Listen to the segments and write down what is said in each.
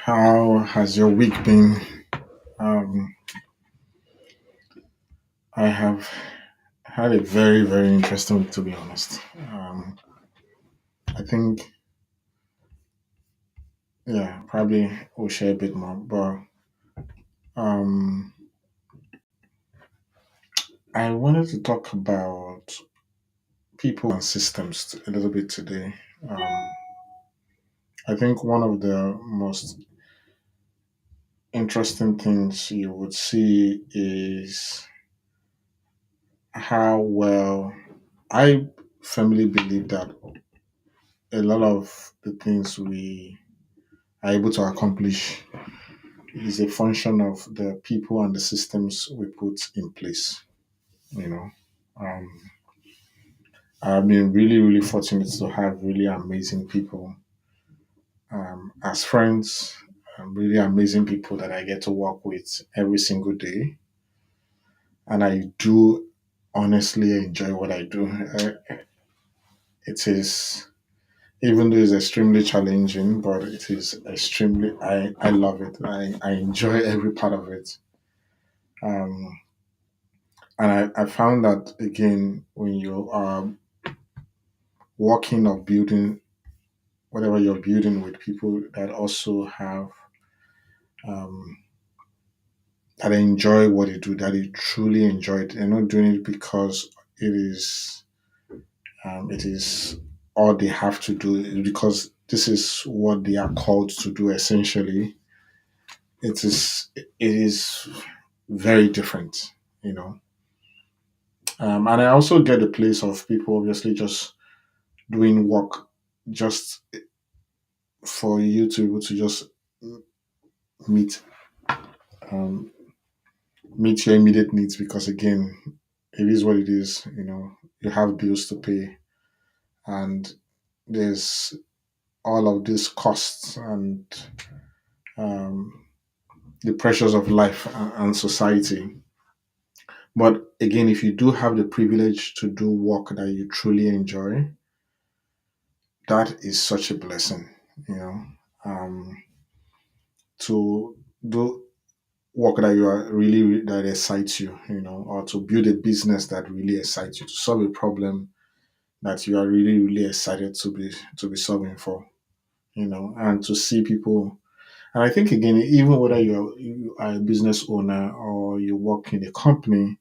How has your week been? Um, I have had a very, very interesting week, to be honest. I think, yeah, probably we'll share a bit more, but um, I wanted to talk about people and systems a little bit today. Um, I think one of the most interesting things you would see is how well I firmly believe that a lot of the things we are able to accomplish is a function of the people and the systems we put in place. You know, um, I've been really, really fortunate to have really amazing people as friends, really amazing people that I get to work with every single day. And I do honestly enjoy what I do. It is, even though it's extremely challenging, but it is extremely, I love it. I enjoy every part of it. Um, and I found that again, when you are working or building whatever you're building with people that also have um, that enjoy what they do, that they truly enjoy it. They're not doing it because it is all they have to do. It's because this is what they are called to do. Essentially, it is very different, you know. And I also get the place of people obviously just doing work just for you to be able to just meet um, meet your immediate needs because again it is what it is, you know. You have bills to pay and there's all of these costs and um, the pressures of life and society. But again, if you do have the privilege to do work that you truly enjoy, that is such a blessing, you know. To do work that you are really that excites you, you know, or to build a business that really excites you, to solve a problem that you are really, really excited to be solving for, you know, and to see people. And I think again, even whether you are a business owner or you work in a company,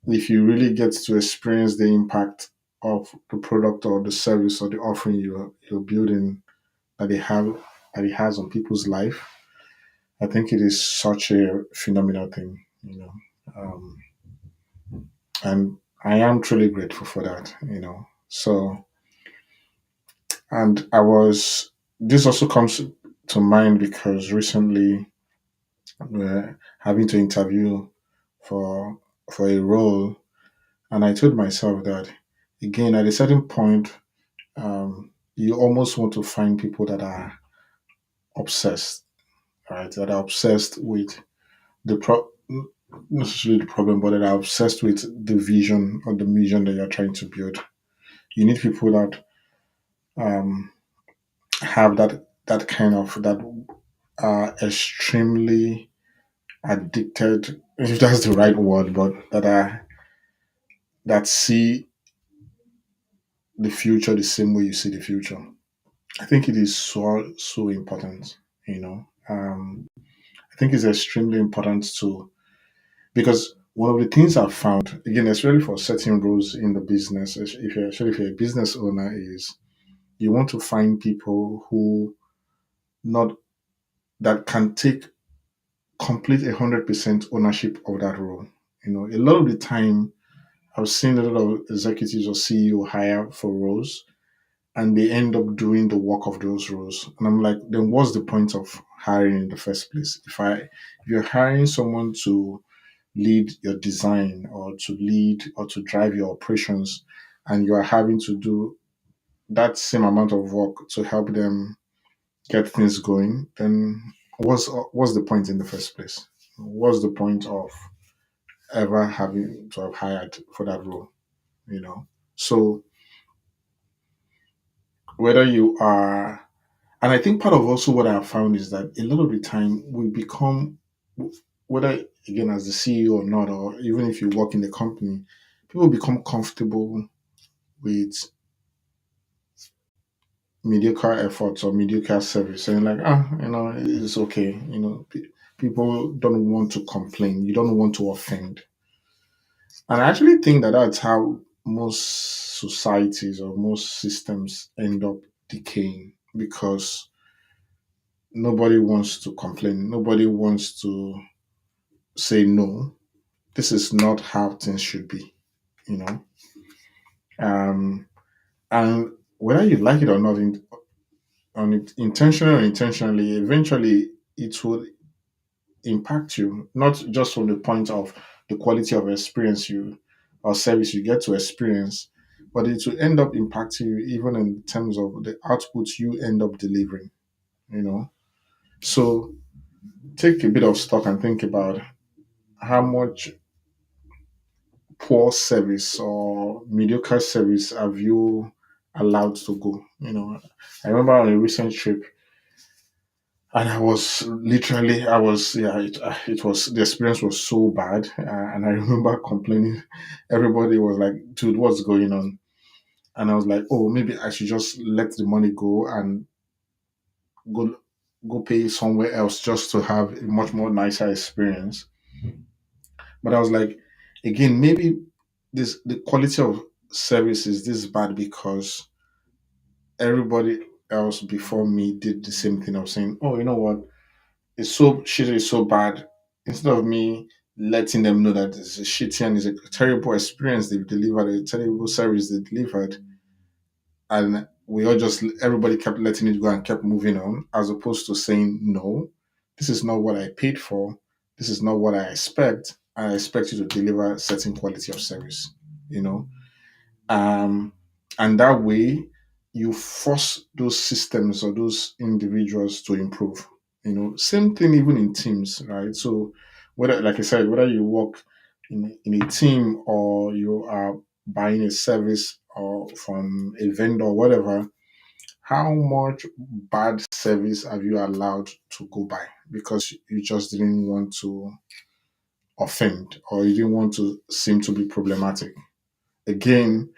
if you really get to experience the impact of the product or the service or the offering you're building that they have that it has on people's life, I think it is such a phenomenal thing, you know. Um, and I am truly grateful for that, you know. So, and this also comes to mind because recently we're having to interview for for a role, and I told myself that again at a certain point, you almost want to find people that are obsessed, right? That are obsessed with not necessarily the problem, but that are obsessed with the vision or the mission that you're trying to build. You need people that um, have that kind of that are extremely addicted, if that's the right word, but that see the future the same way you see the future. I think it is so important, you know. I think it's extremely important to because one of the things I've found, again, especially for certain roles in the business, if you're a business owner, is you want to find people who not that can take complete 100% ownership of that role. You know, a lot of the time I've seen a lot of executives or CEO hire for roles and they end up doing the work of those roles. And I'm like, then what's the point of hiring in the first place? If you're hiring someone to lead your design or to lead or to drive your operations and you are having to do that same amount of work to help them get things going, then what's the point in the first place? What's the point of ever having to have hired for that role? You know. So whether you are, And I think part of also what I have found is that a lot of the time we become, whether again as the CEO or not, or even if you work in the company, people become comfortable with mediocre efforts or mediocre service, and like, it's okay. People don't want to complain. You don't want to offend. And I actually think that that's how most societies or most systems end up decaying because nobody wants to complain. Nobody wants to say no. This is not how things should be, you know. Um, and whether you like it or not, on it, intentionally or intentionally, eventually it will impact you, not just from the point of the quality of experience you or service you get to experience, but it will end up impacting you even in terms of the outputs you end up delivering, you know. So take a bit of stock and think about how much poor service or mediocre service have you allowed to go. I remember on a recent trip, and I was literally, I was, yeah, it was, the experience was so bad. And I remember complaining. Everybody was like, dude, what's going on? And I was like, oh, maybe I should just let the money go and go, go pay somewhere else just to have a much more nicer experience. But I was like, again, maybe the quality of service is this bad because everybody else before me did the same thing of saying, oh, you know what? It's so shitty, it's so bad. Instead of me letting them know that it's a shitty and it's a terrible experience they've delivered, a terrible service they delivered, and we all just everybody kept letting it go and kept moving on, as opposed to saying, no, this is not what I paid for. This is not what I expect. I expect you to deliver a certain quality of service. You know, um, and that way you force those systems or those individuals to improve. Same thing even in teams, right? So whether, like I said, whether you work in a team or you are buying a service or from a vendor or whatever, how much bad service have you allowed to go by because you just didn't want to offend or you didn't want to seem to be problematic? Again,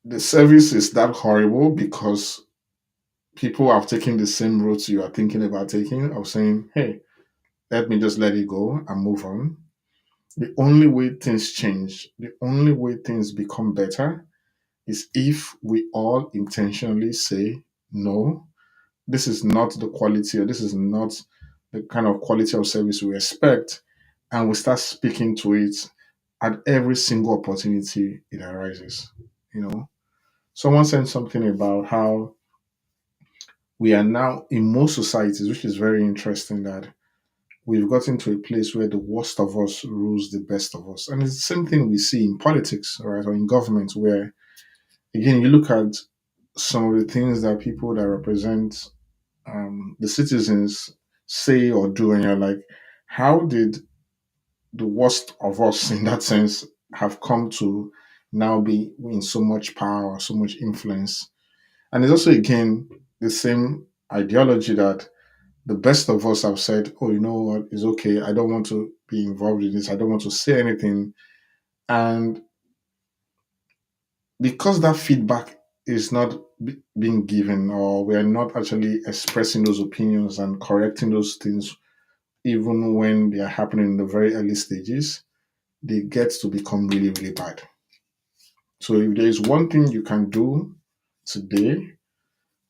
the service is that horrible because people have taken the same route you are thinking about taking of saying, hey, let me just let it go and move on. The only way things change, the only way things become better is if we all intentionally say, no, this is not the quality or this is not the kind of quality of service we expect. And we start speaking to it at every single opportunity it arises. You know, someone said something about how we are now in most societies, which is very interesting, that we've gotten to a place where the worst of us rules the best of us. And it's the same thing we see in politics, right, or in government, where, again, you look at some of the things that people that represent the citizens say or do, and you're like, how did the worst of us, in that sense, have come to now be in so much power or so much influence? And it's also, again, the same ideology that the best of us have said, oh, you know what, it's okay. I don't want to be involved in this. I don't want to say anything. And because that feedback is not being given, or we are not actually expressing those opinions and correcting those things, even when they are happening in the very early stages, they get to become really, really bad. So if there is one thing you can do today,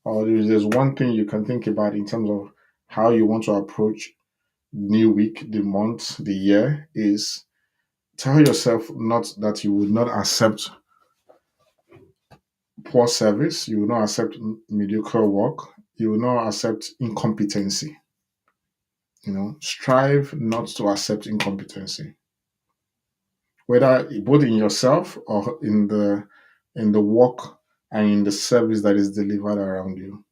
or if there's one thing you can think about in terms of how you want to approach new week, the month, the year, is tell yourself not that you will not accept poor service, you will not accept mediocre work, you will not accept incompetency. Strive not to accept incompetency, whether both in yourself or in the work and in the service that is delivered around you.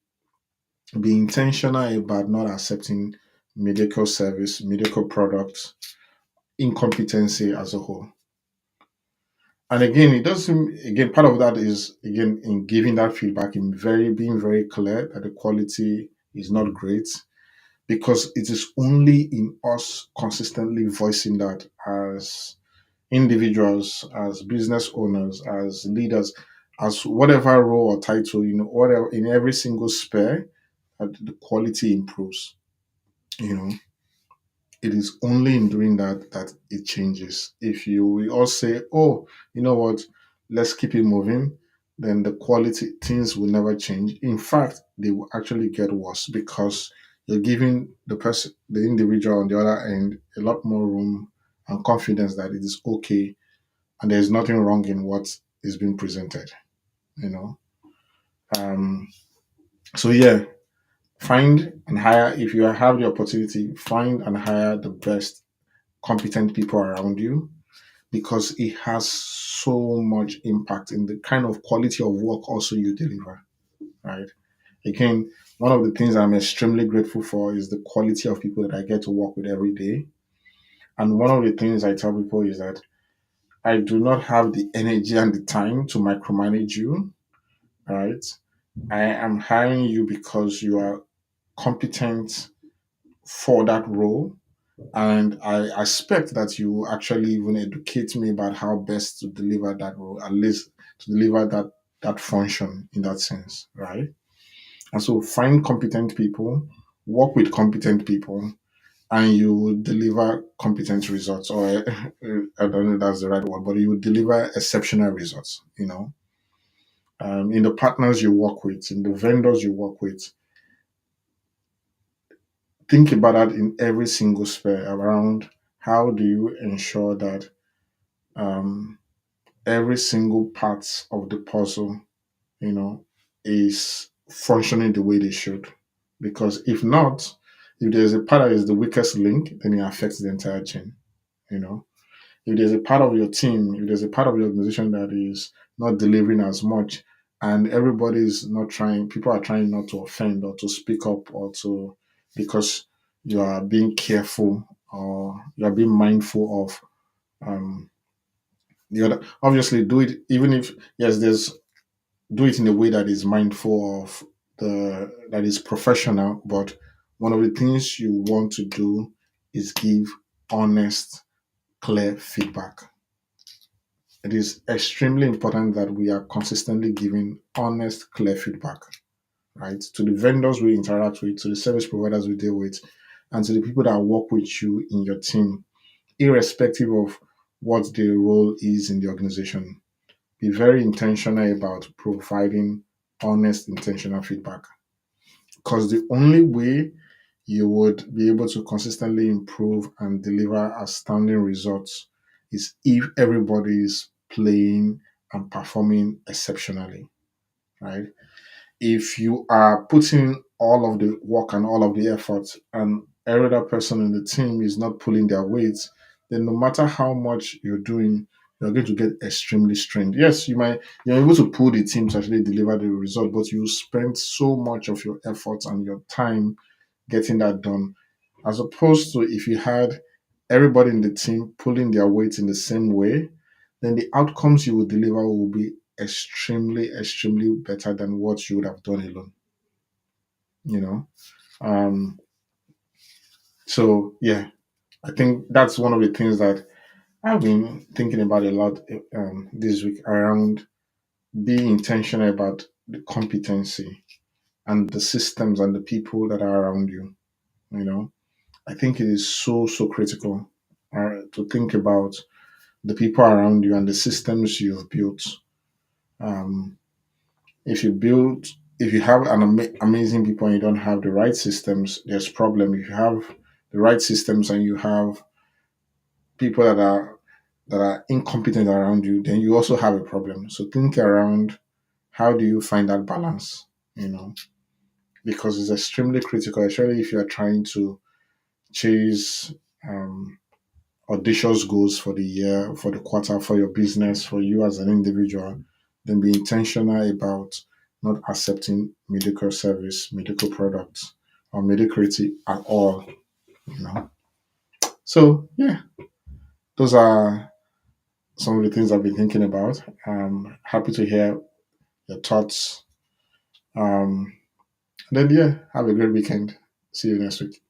Be intentional about not accepting mediocre service, mediocre products, incompetency as a whole. And again, it doesn't. Again, part of that is again in giving that feedback, in very being very clear that the quality is not great, because it is only in us consistently voicing that as individuals, as business owners, as leaders, as whatever role or title, whatever, in every single sphere, that the quality improves. You know, it is only in doing that that it changes. If you we all say, "Oh, you know what, let's keep it moving," then the quality things will never change. In fact, they will actually get worse because you're giving the individual on the other end, a lot more room and confidence that it is okay and there's nothing wrong in what is being presented. You know. Um, so yeah, find and hire if you have the opportunity. Find and hire the best competent people around you, because it has so much impact in the kind of quality of work also you deliver, right? Again, one of the things I'm extremely grateful for is the quality of people that I get to work with every day. And one of the things I tell people is that I do not have the energy and the time to micromanage you, right? I am hiring you because you are competent for that role, and I expect that you actually even educate me about how best to deliver that role, at least to deliver that function in that sense, right? And so find competent people, work with competent people, and you will deliver competent results. Or I don't know if that's the right word, but you will deliver exceptional results. In the partners you work with, in the vendors you work with, think about that in every single sphere around how do you ensure that um, every single part of the puzzle, you know, is functioning the way they should. Because if not, if there's a part that is the weakest link, then it affects the entire chain. You know, if there's a part of your team, if there's a part of your organization that is not delivering as much, and everybody is not trying, people are trying not to offend or to speak up or to, because you are being careful or you are being mindful of um, the other. Obviously, do it even if yes, there's do it in a way that is mindful of the that is professional. But one of the things you want to do is give honest, clear feedback. It is extremely important that we are consistently giving honest, clear feedback, right? To the vendors we interact with, to the service providers we deal with, and to the people that work with you in your team, irrespective of what their role is in the organization. Be very intentional about providing honest, intentional feedback. Because the only way you would be able to consistently improve and deliver outstanding results is if everybody is playing and performing exceptionally, right? If you are putting all of the work and all of the effort and every other person in the team is not pulling their weight, then no matter how much you're doing, you're going to get extremely strained. Yes, you're able to pull the team to actually deliver the result, but you spend so much of your effort and your time getting that done, as opposed to if you had everybody in the team pulling their weight in the same way, then the outcomes you will deliver will be extremely, extremely better than what you would have done alone. You know, um, so yeah, I think that's one of the things that I've been thinking about a lot this week around being intentional about the competency and the systems and the people that are around you. You know, I think it is so critical to think about the people around you and the systems you've built. Um, if you build, if you have amazing people and you don't have the right systems, there's problem. If you have the right systems and you have people that are incompetent around you, then you also have a problem. So think around how do you find that balance, you know, because it's extremely critical, especially if you are trying to chase um, audacious goals for the year, for the quarter, for your business, for you as an individual. Then be intentional about not accepting mediocre service, mediocre products, or mediocrity at all, you know. So yeah, those are some of the things I've been thinking about. Happy to hear your thoughts. Um, then, yeah, have a great weekend. See you next week.